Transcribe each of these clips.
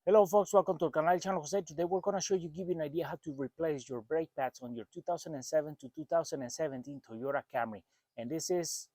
Hello folks, welcome to our canal channel Jose. Today we're going to show you, give you an idea how to replace your brake pads on your 2007 to 2017 Toyota Camry. And this is,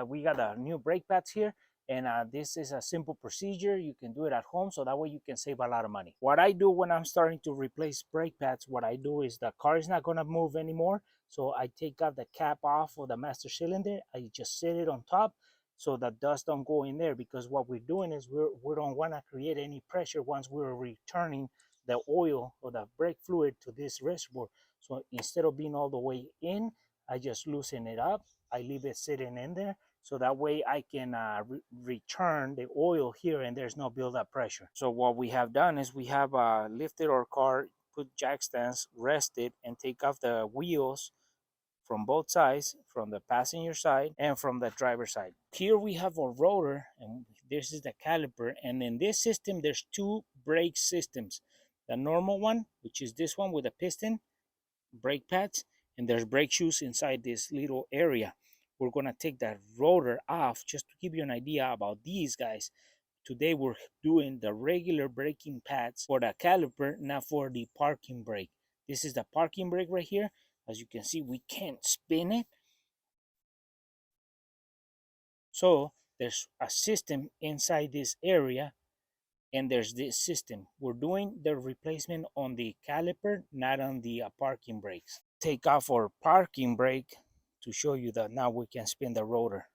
we got a new brake pads here, and this is a simple procedure. You can do it at home, so that way you can save a lot of money. What I do when I'm starting to replace brake pads, what I do is the car is not going to move anymore. So I take out the cap off of the master cylinder. I just set it on top, so that dust don't go in there, because what we're doing is we don't want to create any pressure once we're returning the oil or the brake fluid to this reservoir. So instead of being all the way in, I just loosen it up. I leave it sitting in there, so that way I can return the oil here and there's no build-up pressure. So what we have done is we have lifted our car, put jack stands, rested, and take off the wheels from both sides, from the passenger side and from the driver's side. Here we have a rotor, and this is the caliper. And in this system, there's two brake systems. The normal one, which is this one with a piston, brake pads, and there's brake shoes inside this little area. We're gonna take that rotor off just to give you an idea about these guys. Today we're doing the regular braking pads for the caliper, not for the parking brake. This is the parking brake right here. As you can see, we can't spin it. So there's a system inside this area, and there's this system. We're doing the replacement on the caliper, not on the parking brakes. Take off our parking brake to show you that now we can spin the rotor.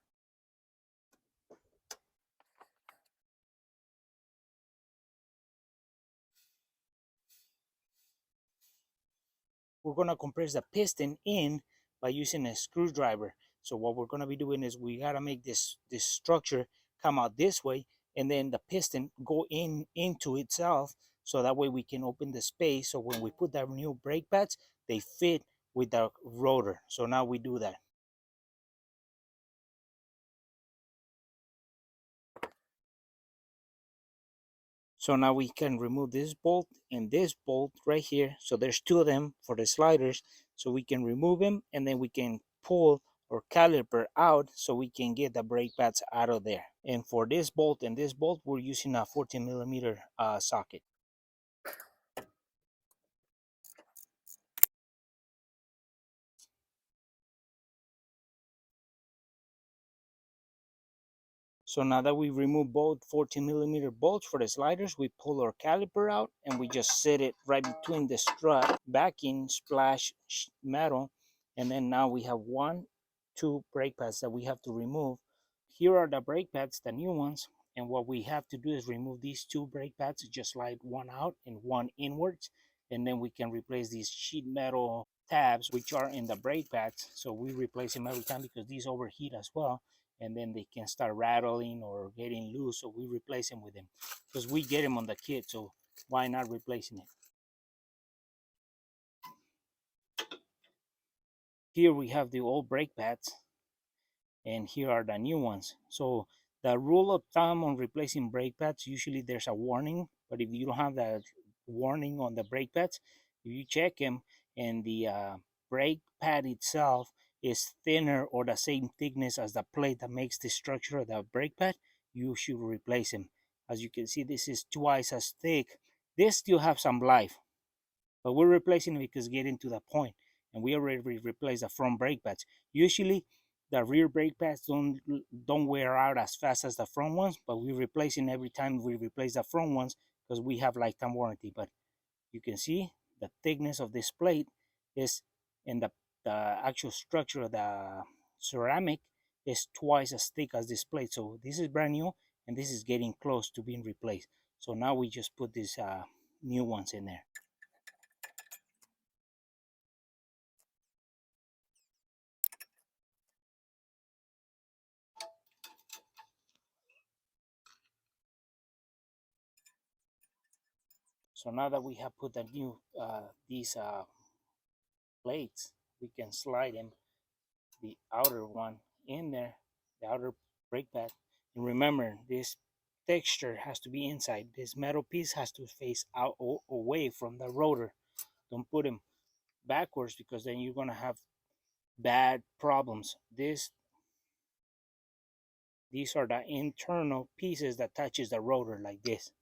We're going to compress the piston in by using a screwdriver. So what we're going to be doing is we got to make this structure come out this way, and then the piston go into itself, so that way we can open the space. So when we put the new brake pads, they fit with the rotor. So now we do that. So now we can remove this bolt and this bolt right here. So there's two of them for the sliders. So we can remove them, and then we can pull our caliper out so we can get the brake pads out of there. And for this bolt and this bolt, we're using a 14mm socket. So now that we remove both 14mm bolts for the sliders, we pull our caliper out and we just set it right between the strut, backing, splash metal. And then now we have two brake pads that we have to remove. Here are the brake pads, the new ones. And what we have to do is remove these two brake pads, just slide one out and one inwards. And then we can replace these sheet metal tabs, which are in the brake pads. So we replace them every time because these overheat as well, and then they can start rattling or getting loose. So we replace them with them because we get them on the kit. So why not replacing it? Here we have the old brake pads, and here are the new ones. So the rule of thumb on replacing brake pads, usually there's a warning, but if you don't have that warning on the brake pads, if you check them and the brake pad itself is thinner or the same thickness as the plate that makes the structure of the brake pad, you should replace them. As you can see, this is twice as thick. This still have some life, but we're replacing it because getting to the point, and we already replaced the front brake pads. Usually the rear brake pads don't wear out as fast as the front ones, but we're replacing every time we replace the front ones because we have lifetime warranty. But you can see the thickness of this plate is, in the actual structure of the ceramic is twice as thick as this plate. So this is brand new, and this is getting close to being replaced. So now we just put these new ones in there. So now that we have put the new these plates, we can slide them, the outer one in there, the outer brake pad. And remember, this texture has to be inside. This metal piece has to face out away from the rotor. Don't put them backwards, because then you're gonna have bad problems. These are the internal pieces that touches the rotor like this.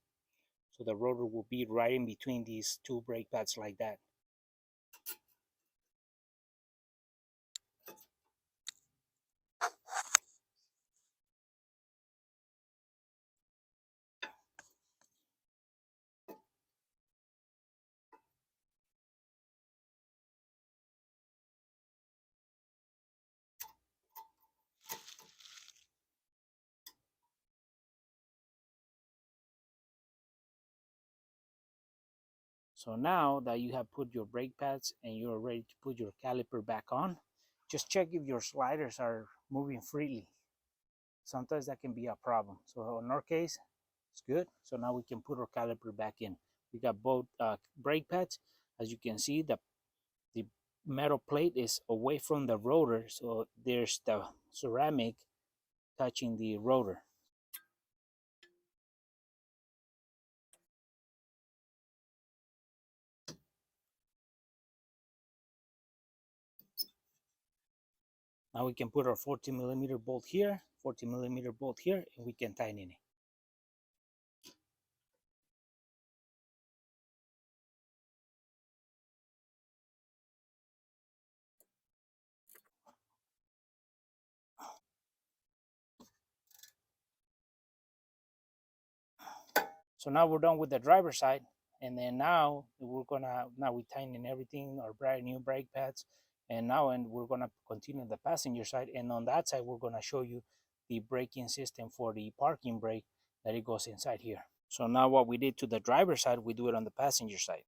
So the rotor will be right in between these two brake pads like that. So now that you have put your brake pads and you're ready to put your caliper back on, just check if your sliders are moving freely. Sometimes that can be a problem. So in our case, it's good. So now we can put our caliper back in. We got both brake pads. As you can see, the metal plate is away from the rotor, so there's the ceramic touching the rotor. Now we can put our 14mm bolt here, 14mm bolt here, and we can tighten it. So now we're done with the driver's side, and then now we tighten everything, our brand new brake pads, and we're gonna continue the passenger side, and on that side we're gonna show you the braking system for the parking brake that it goes inside here. So now what we did to the driver's side, we do it on the passenger side.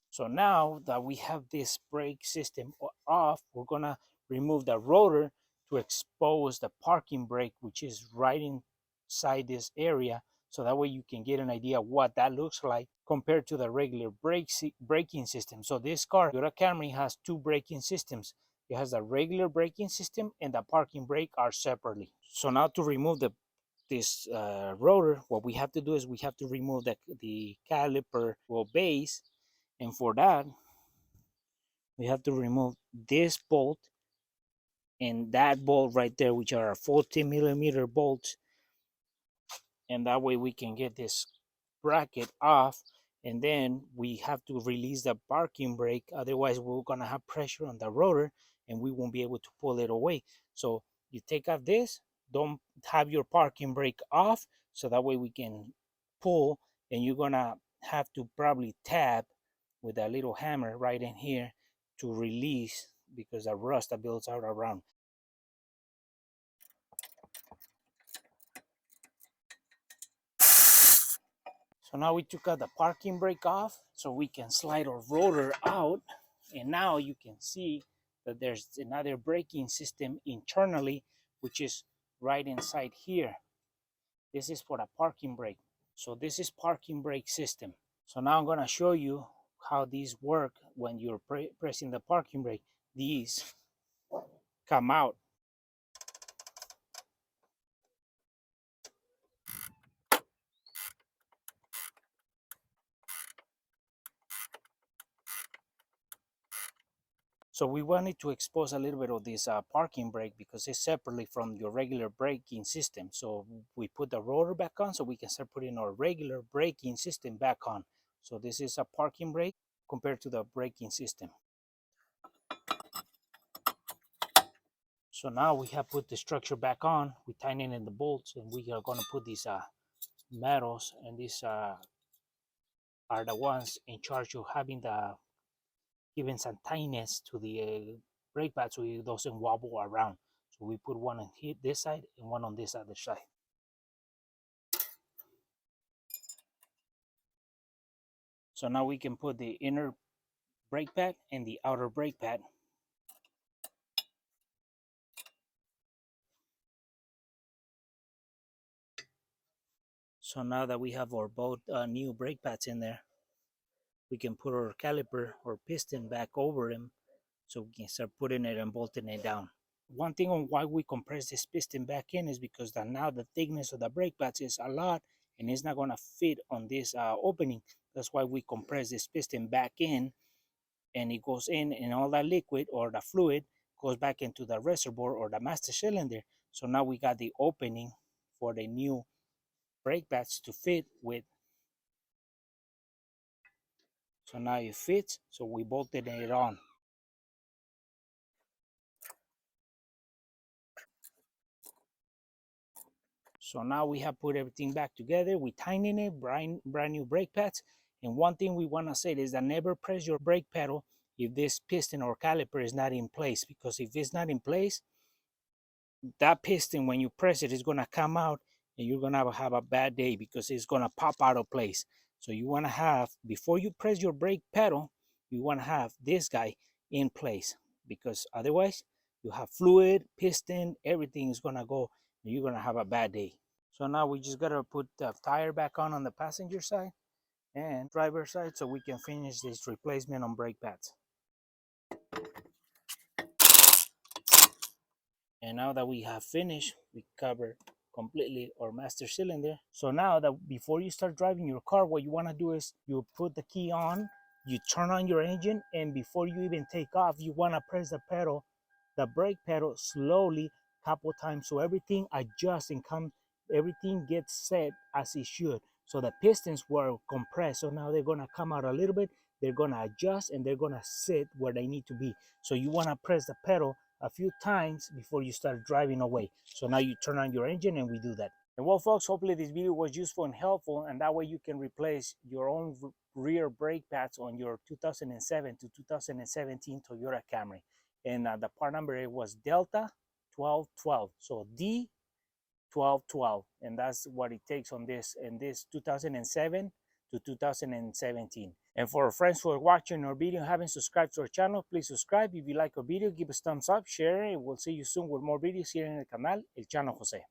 So now that we have this brake system off, we're gonna remove the rotor to expose the parking brake, which is right inside this area. So that way you can get an idea what that looks like compared to the regular braking system. So this car, Toyota Camry, has two braking systems. It has the regular braking system and the parking brake are separately. So now to remove this rotor, what we have to do is we have to remove the caliper base, and for that we have to remove this bolt and that bolt right there, which are 14mm bolts, and that way we can get this bracket off, and then we have to release the parking brake, otherwise we're gonna have pressure on the rotor and we won't be able to pull it away. So you take off this, don't have your parking brake off, so that way we can pull, and you're gonna have to probably tap with a little hammer right in here to release, because the rust that builds out around. So now we took out the parking brake off so we can slide our rotor out, and now you can see that there's another braking system internally, which is right inside here. This is for the parking brake. So this is parking brake system. So now I'm gonna show you how these work when you're pressing the parking brake. These come out. So we wanted to expose a little bit of this parking brake because it's separately from your regular braking system. So we put the rotor back on so we can start putting our regular braking system back on. So this is a parking brake compared to the braking system. So now we have put the structure back on, we tighten in the bolts, and we are going to put these metals, and these are the ones in charge of having giving some tightness to the brake pad so it doesn't wobble around. So we put one on this side and one on this other side. So now we can put the inner brake pad and the outer brake pad. So now that we have our both new brake pads in there, we can put our caliper or piston back over him so we can start putting it and bolting it down. One thing on why we compress this piston back in is because now the thickness of the brake pads is a lot and it's not going to fit on this opening. That's why we compress this piston back in, and it goes in, and all that liquid or the fluid goes back into the reservoir or the master cylinder. So now we got the opening for the new brake pads to fit with. So now it fits, so we bolted it on. So now we have put everything back together. We tighten it, brand new brake pads. And one thing we want to say is that never press your brake pedal if this piston or caliper is not in place, because if it's not in place, that piston, when you press it, is going to come out and you're going to have a bad day because it's going to pop out of place. So you want to have, before you press your brake pedal, you want to have this guy in place, because otherwise you have fluid, piston, everything is going to go and you're going to have a bad day. So now we just got to put the tire back on the passenger side and driver side so we can finish this replacement on brake pads. And now that we have finished, we covered completely our master cylinder. So now that before you start driving your car, what you want to do is you put the key on, you turn on your engine, and before you even take off, you want to press the pedal, the brake pedal, slowly a couple times so everything adjusts and everything gets set as it should. So the pistons were compressed, so now they're gonna come out a little bit, they're gonna adjust, and they're gonna sit where they need to be. So you wanna press the pedal a few times before you start driving away. So now you turn on your engine and we do that. And well, folks, hopefully this video was useful and helpful, and that way you can replace your own rear brake pads on your 2007 to 2017 Toyota Camry. And the part number was Delta 1212. So D1212, and that's what it takes on this in this 2007 to 2017. And for our friends who are watching our video and haven't subscribed to our channel, please subscribe. If you like our video, give us thumbs up, share it, and we'll see you soon with more videos here in el canal El Chano Jose.